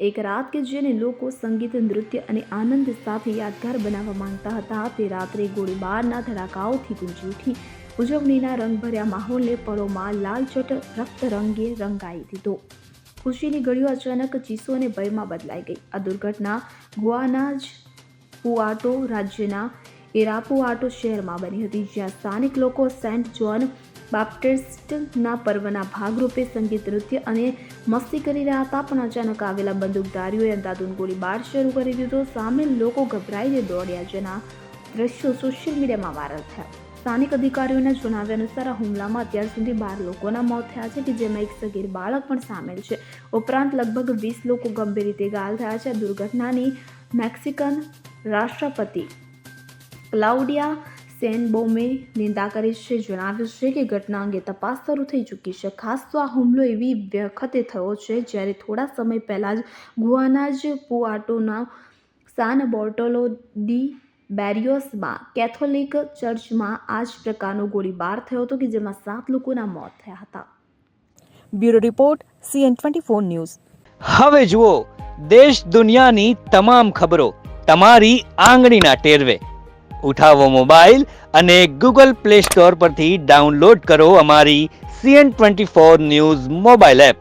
એક રાત કે જેને લોકો સંગીત, નૃત્ય અને આનંદ સાથે યાદગાર બનાવવા માંગતા હતા, તે રાત્રે ગોળીબારના ધડાકાઓથી ગુંજી ઉઠી. ઉજવણીના રંગભર્યા માહોલને પળોમાં લાલચટ રક્તરંગે રંગાઈ દીધો. ખુશીની ઘડીઓ અચાનક ચીસો અને ભયમાં બદલાઈ ગઈ. આ દુર્ઘટના ગુઆનાઝપુઆટો રાજ્યના ઇરાપુઆટો શહેરમાં બની હતી, જ્યાં સ્થાનિક લોકો સેન્ટ જ્હોન બાપ્ટિસ્ટના પર્વના ભાગરૂપે સંગીત, નૃત્ય અને મસ્તી કરી રહ્યા હતા. પણ અચાનક આવેલા બંદૂકધારીઓએ અંધાધૂંધ ગોળીબાર શરૂ કરી દીધો. સામેલ લોકો ગભરાઈને દોડ્યા, જેના દ્રશ્યો સોશિયલ મીડિયામાં વાયરલ થયા. સ્થાનિક અધિકારીઓના જણાવ્યા અનુસાર આ હુમલામાં અત્યાર સુધી 12 લોકોના મોત થયા છે, કે જેમાં એક સગીર બાળક પણ સામેલ છે. ઉપરાંત લગભગ 20 લોકો ગંભીર રીતે ઘાયલ થયા છે. આ દુર્ઘટનાની મેક્સિકન રાષ્ટ્રપતિ ક્લાઉડિયા શેનબોમે નિંદા કરી છે. જણાવ્યું છે કે ઘટના અંગે તપાસ શરૂ થઈ ચૂકી છે. ખાસ તો આ હુમલો એવી વખતે થયો છે જ્યારે થોડા સમય પહેલા જ ગુઆનાઝપુઆટોના સાન બાર્ટોલો ડી બેરિયોસમાં કેથોલિક ચર્ચમાં આ જ પ્રકારનો ગોળીબાર થયો હતો, કે જેમાં 7 લોકોના મોત થયા હતા. Bureau report CN24 news. હવે જુઓ દેશ દુનિયાની તમામ ખબરો તમારી આંગળીના ટેરવે. ઉઠાવો મોબાઈલ અને Google Play Store પરથી ડાઉનલોડ કરો અમારી CN24 ન્યૂઝ મોબાઈલ એપ.